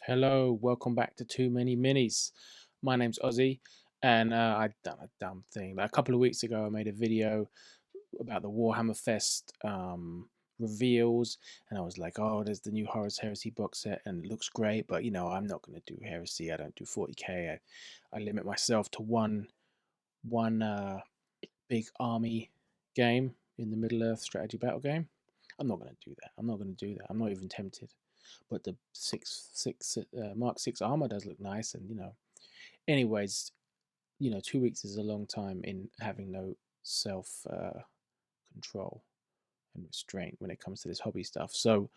Hello, welcome back to Too Many Minis. My name's Ossie, and I'd done a dumb thing. Like a couple of weeks ago, I made a video about the Warhammer Fest reveals, and I was like, "Oh, there's the new Horus Heresy box set, and it looks great." But I'm not going to do Heresy. I don't do 40k. I limit myself to one big army game in the Middle Earth strategy battle game. I'm not going to do that. I'm not going to do that. I'm not even tempted. But the Mark 6 armor does look nice, and anyways, 2 weeks is a long time in having no self control and restraint when it comes to this hobby stuff. So,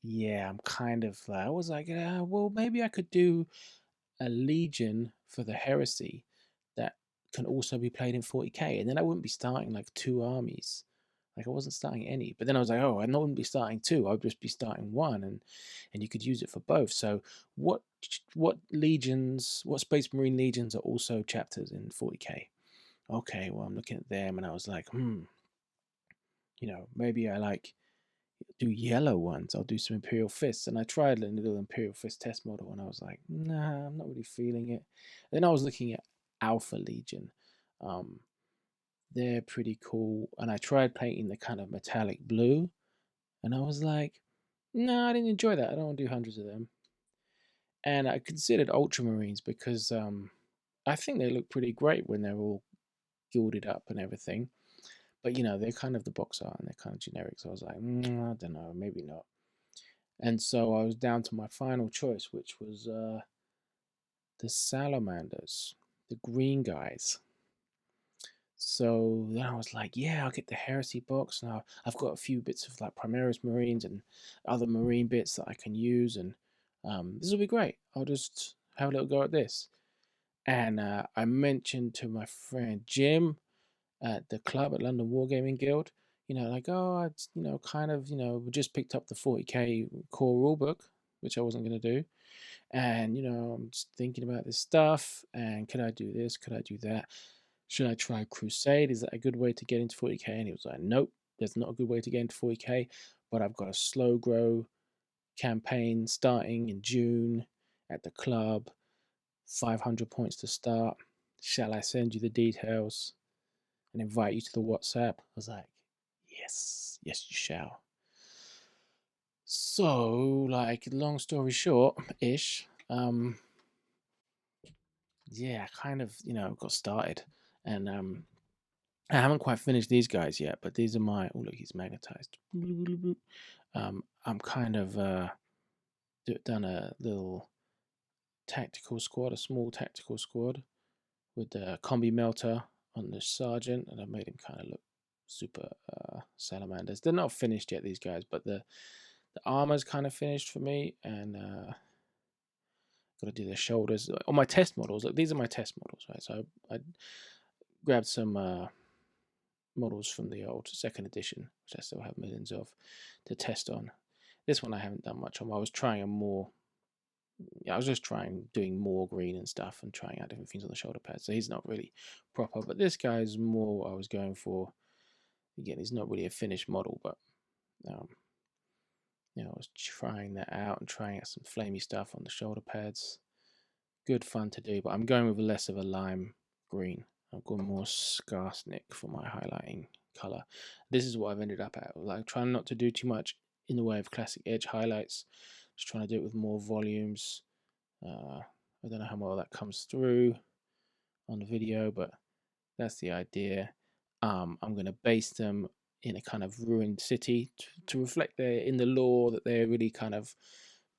yeah, I'm kind of like, I was like, well, maybe I could do a legion for the heresy that can also be played in 40k, and then I wouldn't be starting like two armies. Like I wasn't starting any, but then I was like, oh, I wouldn't be starting two. I would just be starting one, and you could use it for both. So what legions, what Space Marine legions are also chapters in 40k? Okay, well I'm looking at them, and I was like, maybe I like do yellow ones. I'll do some Imperial Fists. And I tried a little Imperial Fist test model, and I was like, nah, I'm not really feeling it. And then I was looking at Alpha Legion. Um, they're pretty cool. And I tried painting the kind of metallic blue, and I was like, no, I didn't enjoy that. I don't want to do hundreds of them. And I considered Ultramarines because I think they look pretty great when they're all gilded up and everything. But they're kind of the box art and they're kind of generic. So I was like, I don't know, maybe not. And so I was down to my final choice, which was the salamanders, the green guys. So then I was like, yeah, I'll get the heresy box. Now I've got a few bits of like Primaris Marines and other Marine bits that I can use, and this will be great. I'll just have a little go at this. And I mentioned to my friend Jim at the club at London Wargaming Guild, like, oh, it's, kind of, we just picked up the 40k core rulebook, which I wasn't going to do. And, I'm just thinking about this stuff. And could I do this? Could I do that? Should I try Crusade? Is that a good way to get into 40k? And he was like, nope, that's not a good way to get into 40k. But I've got a slow grow campaign starting in June at the club, 500 points to start. Shall I send you the details and invite you to the WhatsApp? I was like, yes, yes, you shall. So, like, long story short, ish, yeah, kind of, got started. And I haven't quite finished these guys yet, but these are my. Oh, look, he's magnetized. I'm kind of done a little tactical squad, a small tactical squad with the combi melter on the sergeant, and I made him kind of look super salamanders. They're not finished yet, these guys, but the armor's kind of finished for me, and got to do the shoulders on my test models. Look, these are my test models, right? So I grabbed some models from the old second edition, which I still have millions of, to test on. This one I haven't done much on. I was trying a more, I was just doing more green and stuff and trying out different things on the shoulder pads. So he's not really proper, but this guy's more what I was going for. Again, he's not really a finished model, but I was trying that out and trying out some flamey stuff on the shoulder pads. Good fun to do, but I'm going with less of a lime green. I've got more Skarsnik for my highlighting color. This is what I've ended up at. Like trying not to do too much in the way of classic edge highlights. Just trying to do it with more volumes. I don't know how well that comes through on the video, but that's the idea. I'm going to base them in a kind of ruined city to reflect in the lore that they're really kind of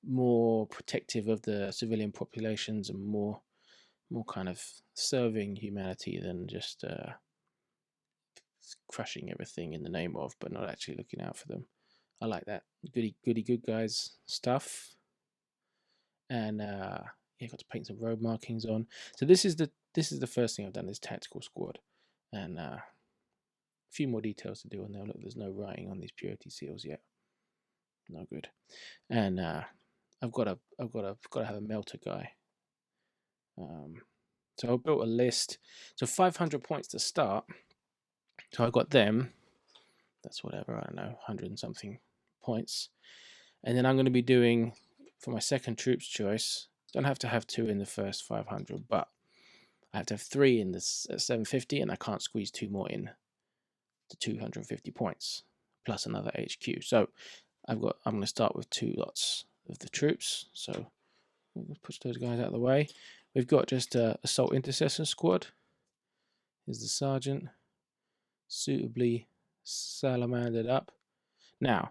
more protective of the civilian populations and more kind of serving humanity than just crushing everything in the name of, but not actually looking out for them. I like that goody good guys stuff. And yeah, got to paint some road markings on. So this is the first thing I've done, this tactical squad, and a few more details to do on there. Look, there's no writing on these purity seals yet. No good. And I've got to have a melter guy. So I built a list. So 500 points to start. So I got them. That's whatever, I don't know, 100 and something points. And then I'm going to be doing for my second troops choice, don't have to have 2 in the first 500, but I have to have 3 in this 750, and I can't squeeze 2 more in to 250 points plus another HQ. So I'm going to start with 2 lots of the troops. So we'll push those guys out of the way. We've got just a assault intercessor squad. Here's the sergeant, suitably salamandered up. Now,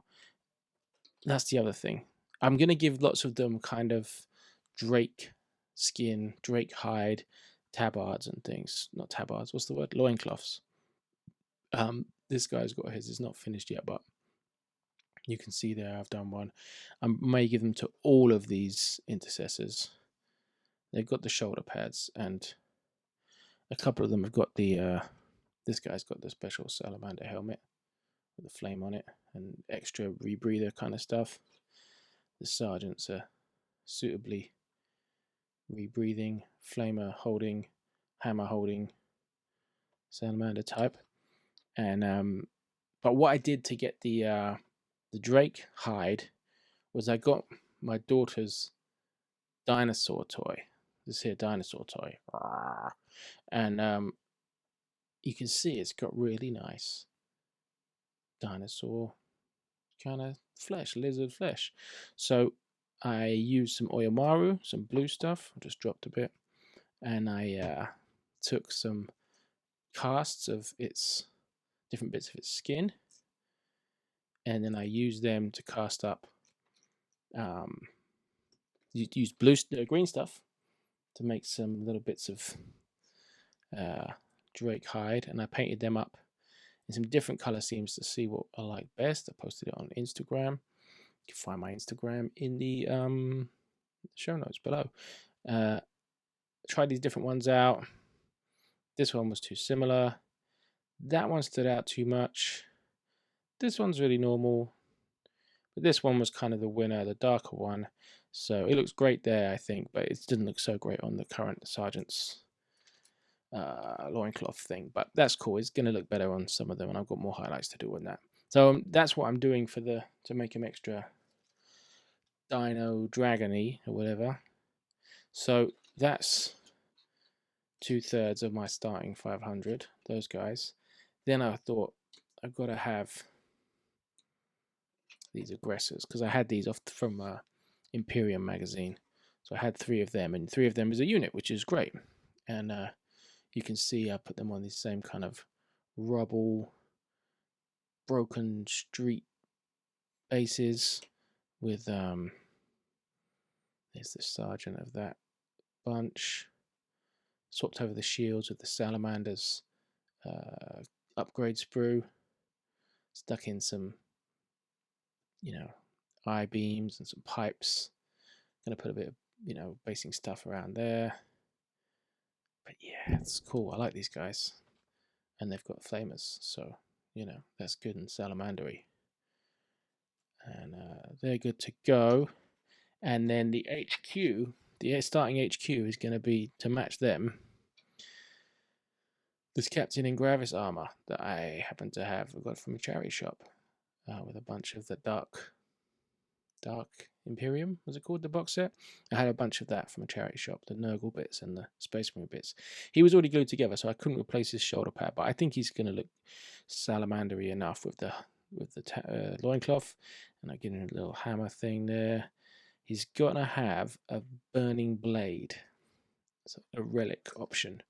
that's the other thing. I'm going to give lots of them kind of Drake skin, Drake hide, tabards and things. Not tabards, what's the word? Loincloths. This guy's got his. It's not finished yet, but you can see there I've done one. I may give them to all of these intercessors. They've got the shoulder pads, and a couple of them have got the this guy's got the special salamander helmet with a flame on it and extra rebreather kind of stuff. The sergeants are suitably rebreathing, flamer holding, hammer holding salamander type. And but what I did to get the Drake hide was I got my daughter's dinosaur toy. This here dinosaur toy, and you can see it's got really nice dinosaur kind of flesh, lizard flesh. So I used some Oyomaru, some blue stuff. I just dropped a bit, and I took some casts of its different bits of its skin, and then I used them to cast up. Used green stuff to make some little bits of Drake hide, and I painted them up in some different color schemes to see what I like best. I posted it on Instagram. You can find my Instagram in the show notes below. Tried these different ones out. This one was too similar. That one stood out too much. This one's really normal, but this one was kind of the winner, the darker one. So it looks great there, I think, but it didn't look so great on the current sergeant's loincloth thing. But that's cool. It's going to look better on some of them, and I've got more highlights to do on that. So that's what I'm doing for to make him extra dino dragony or whatever. So that's 2/3 of my starting 500. Those guys. Then I thought I've got to have these aggressors, because I had these off from Imperium magazine. So I had 3 of them, and 3 of them is a unit, which is great. And you can see I put them on these same kind of rubble, broken street bases with there's the sergeant of that bunch. Swapped over the shields with the salamanders upgrade sprue. Stuck in some, eye beams and some pipes. Gonna put a bit of, basing stuff around there. But yeah, it's cool. I like these guys. And they've got flamers, so, that's good and salamandery. And they're good to go. And then the HQ, the starting HQ is going to be, to match them, this Captain in Gravis armor that I happen to have. I got from a charity shop with a bunch of the Dark Imperium, was it called, the box set? I had a bunch of that from a charity shop, the Nurgle bits and the Space Marine bits. He was already glued together, so I couldn't replace his shoulder pad, but I think he's going to look salamandery enough with the loincloth, and I give him a little hammer thing there. He's going to have a burning blade, so a relic option.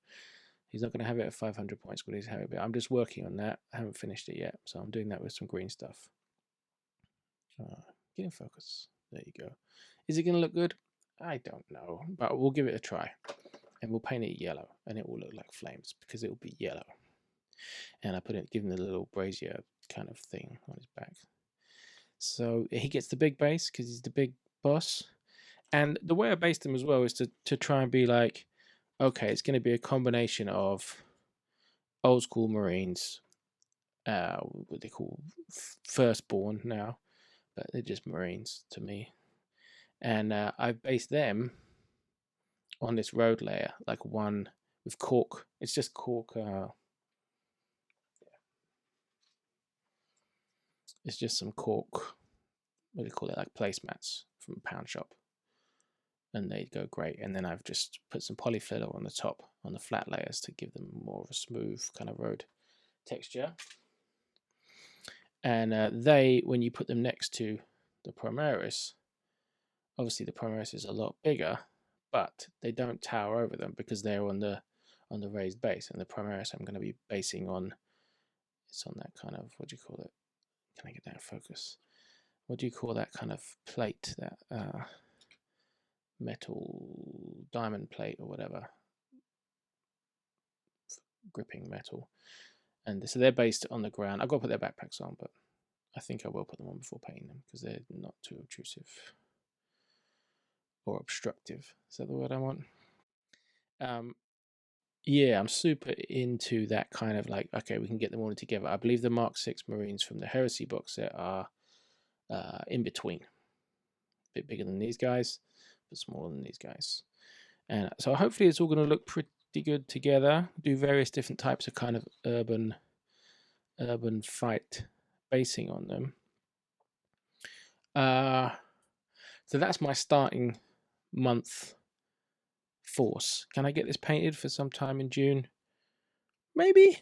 He's not going to have it at 500 points, but he's having it. I'm just working on that. I haven't finished it yet, so I'm doing that with some green stuff. Get in focus. There you go. Is it going to look good? I don't know, but we'll give it a try. And we'll paint it yellow, and it will look like flames because it will be yellow. And I give him the little brazier kind of thing on his back. So he gets the big base because he's the big boss. And the way I based him as well is to try and be like, okay, it's going to be a combination of old school Marines, what they call firstborn now, but they're just Marines to me. And I've based them on this road layer, like one with cork. It's just cork. It's just some cork. What do you call it? Like placemats from a pound shop. and they go great. And then I've just put some polyfiller on the top, on the flat layers, to give them more of a smooth kind of road texture. And they, when you put them next to the Primaris, obviously the Primaris is a lot bigger, but they don't tower over them because they're on the raised base. And the Primaris I'm going to be basing on, it's on that kind of, what do you call it? Can I get that in focus? What do you call that kind of plate, that metal diamond plate or whatever, gripping metal? And so they're based on the ground. I've got to put their backpacks on, but I think I will put them on before painting them because they're not too obtrusive or obstructive. Is that the word I want? Yeah, I'm super into that kind of like, okay, we can get them all together. I believe the Mark 6 Marines from the Heresy box set are in between. A bit bigger than these guys, but smaller than these guys. And so hopefully it's all going to look pretty good together. Do various different types of kind of urban fight basing on them. So that's my starting month force. Can I get this painted for some time in June? Maybe.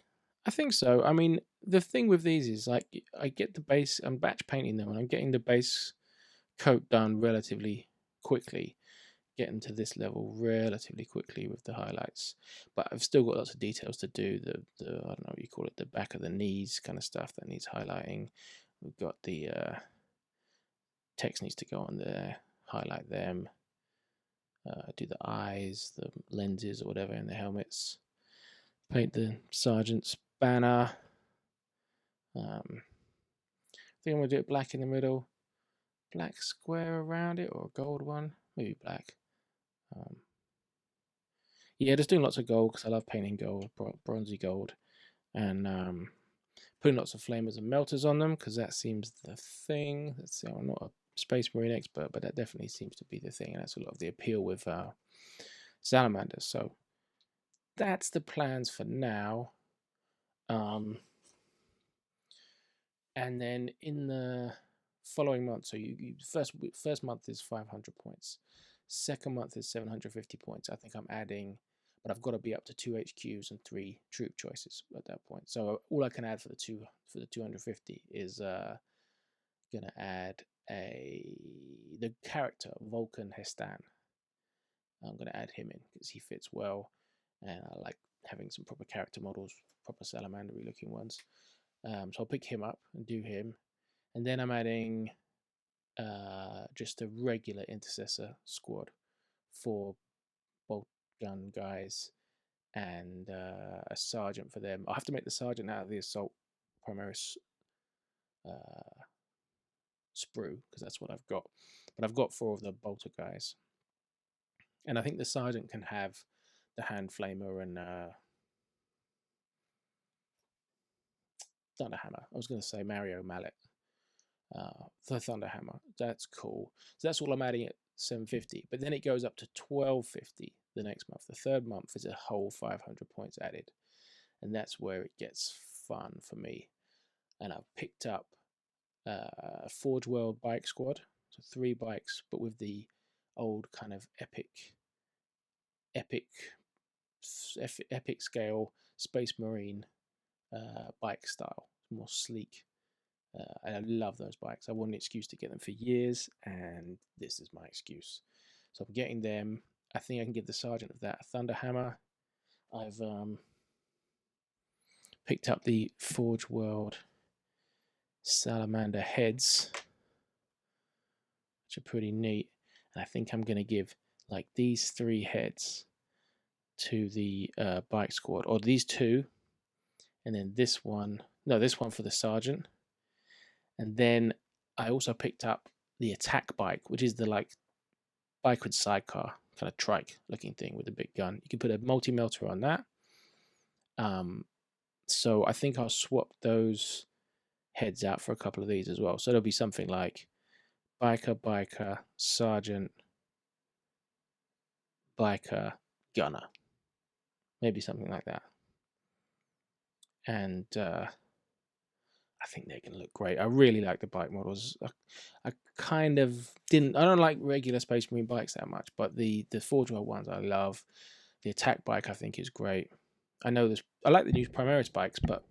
I think so. I mean, the thing with these is like I get the base, I'm batch painting them and I'm getting the base coat done relatively quickly, getting to this level relatively quickly with the highlights. But I've still got lots of details to do. The I don't know what you call it, the back of the knees kind of stuff that needs highlighting. We've got the text needs to go on there, highlight them. Do the eyes, the lenses or whatever in the helmets. Paint the sergeant's banner. I think I'm going to do it black in the middle. Black square around it, or a gold one. Maybe black. Yeah, just doing lots of gold because I love painting gold, bronzy gold. And putting lots of flamers and melters on them because that seems the thing. Let's see, I'm not a Space Marine expert, but that definitely seems to be the thing. And that's a lot of the appeal with salamanders. So that's the plans for now. And then in the following month, so you first month is 500 points. Second month is 750 points. I think I'm adding, but I've got to be up to 2 HQs and 3 troop choices at that point. So all I can add for the 250 is gonna add the character Vulcan Hestan. I'm gonna add him in because he fits well, and I like having some proper character models, proper salamandery looking ones. So I'll pick him up and do him, and then I'm adding just a regular intercessor squad, 4 bolt gun guys and a sergeant for them. I'll have to make the sergeant out of the assault Primaris sprue because that's what I've got. But I've got 4 of the bolter guys, and I think the sergeant can have the hand flamer and Thunderhammer. I was going to say Mario Mallet. The Thunderhammer. That's cool. So that's all I'm adding at 750. But then it goes up to 1250 the next month. The third month is a whole 500 points added. And that's where it gets fun for me. And I've picked up a Forge World bike squad. So 3 bikes, but with the old kind of epic scale Space Marine bike style. More sleek. And I love those bikes. I wanted an excuse to get them for years, and this is my excuse. So I'm getting them. I think I can give the sergeant of that a Thunderhammer. I've picked up the Forge World Salamander heads, which are pretty neat. And I think I'm going to give like these 3 heads to the bike squad, or these 2, and then this one. No, this one for the sergeant. And then I also picked up the attack bike, which is the like bike with sidecar, kind of trike looking thing with a big gun. You can put a multi-melter on that. So I think I'll swap those heads out for a couple of these as well. So there'll be something like biker, sergeant, biker, gunner. Maybe something like that. And I I think they're going to look great. I really like the bike models. I kind of didn't. I don't like regular Space Marine bikes that much, but the Forge World ones I love. The attack bike I think is great. I know this. I like the new Primaris bikes, but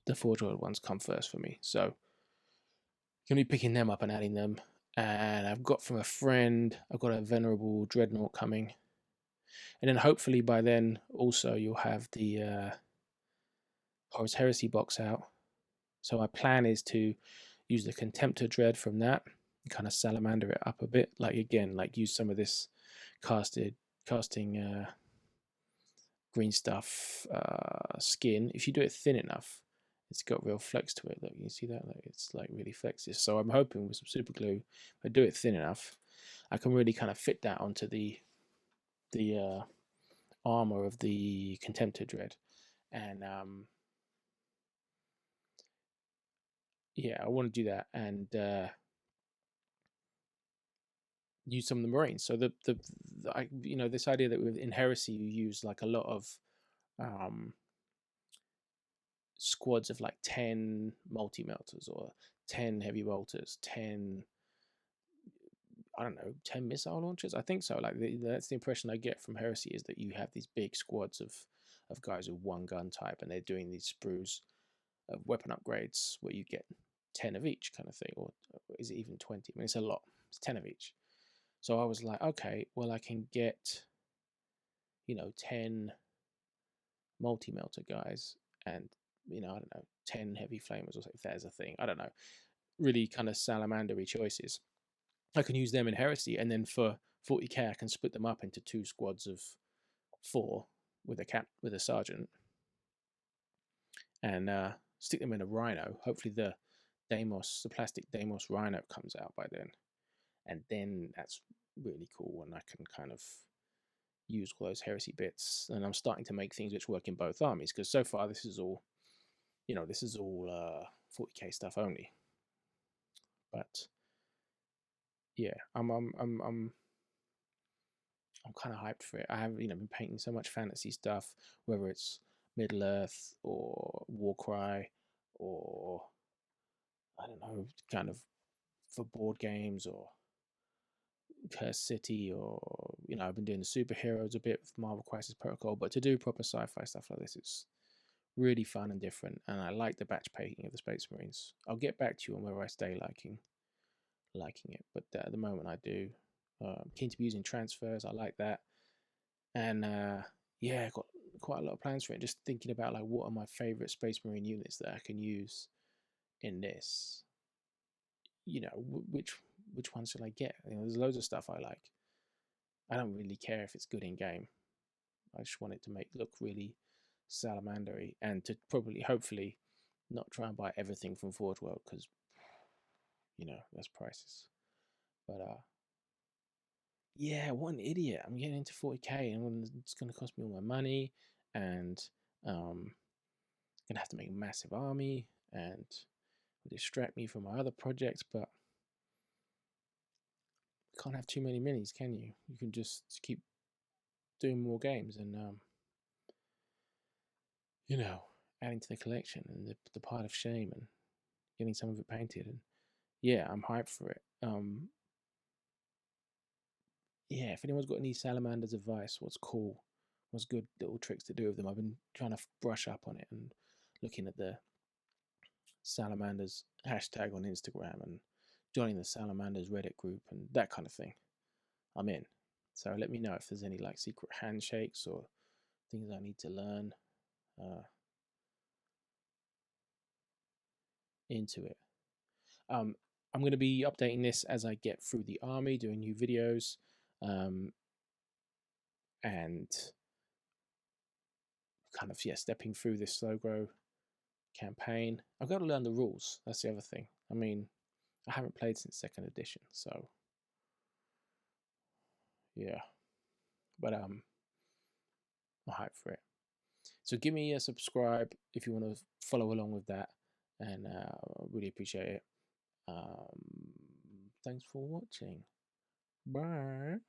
the Forge World ones come first for me. So gonna be picking them up and adding them. And I've got from a friend. I've got a Venerable Dreadnought coming, and then hopefully by then also you'll have the Horus Heresy box out. So my plan is to use the Contemptor Dread from that and kind of salamander it up a bit. Like again, like use some of this casting green stuff skin. If you do it thin enough, it's got real flex to it. Look, you see that? Like, it's like really flexy. So I'm hoping with some super glue, if I do it thin enough, I can really kind of fit that onto the armor of the Contemptor Dread. And yeah, I want to do that and use some of the Marines. So this idea that in Heresy you use like a lot of squads of like 10 multi-melters or 10 heavy bolters, 10 I don't know, 10 missile launchers. I think so. Like that's the impression I get from Heresy, is that you have these big squads of guys with one gun type, and they're doing these sprues of weapon upgrades where you get 10 of each kind of thing, or is it even 20? I mean, it's a lot. It's 10 of each. So I was like, okay, well, I can get 10 multi-melter guys and I don't know, 10 heavy flamers, or if there's a thing, I don't know, really kind of salamandery choices. I can use them in Heresy, and then for 40k I can split them up into 2 squads of 4 with a sergeant, and stick them in a Rhino. Hopefully the plastic Deimos Rhino comes out by then, and then that's really cool, and I can kind of use all those Heresy bits, and I'm starting to make things which work in both armies, because so far this is all 40k stuff only. But yeah, I'm kind of hyped for it. I have been painting so much fantasy stuff, whether it's Middle Earth or Warcry or I don't know, kind of for board games or Curse City, or I've been doing the superheroes a bit with Marvel Crisis Protocol, but to do proper sci-fi stuff like this, it's really fun and different, and I like the batch painting of the Space Marines. I'll get back to you on whether I stay liking it, but at the moment I do. I'm keen to be using transfers. I like that, and yeah, I've got quite a lot of plans for it. Just thinking about like what are my favorite Space Marine units that I can use in this. Which ones should I get? There's loads of stuff I like. I don't really care if it's good in game. I just want it to look really salamandery, and to hopefully not try and buy everything from Forge World, because that's prices. But yeah, what an idiot! I'm getting into 40k, and it's going to cost me all my money, and gonna have to make a massive army, and distract me from my other projects. But you can't have too many minis, can you? You can just keep doing more games, and adding to the collection and the pile of shame, and getting some of it painted. And yeah, I'm hyped for it. Yeah, if anyone's got any Salamander's advice, what's cool, what's good little tricks to do with them, I've been trying to brush up on it and looking at the Salamanders hashtag on Instagram and joining the Salamanders Reddit group and that kind of thing. I'm in. So let me know if there's any like secret handshakes or things I need to learn into it. I'm going to be updating this as I get through the army, doing new videos, and kind of stepping through this slow grow campaign. I've got to learn the rules. That's the other thing. I mean, I haven't played since 2nd edition, so yeah. But I'm hyped for it. So give me a subscribe if you want to follow along with that, and I really appreciate it. Thanks for watching. Bye.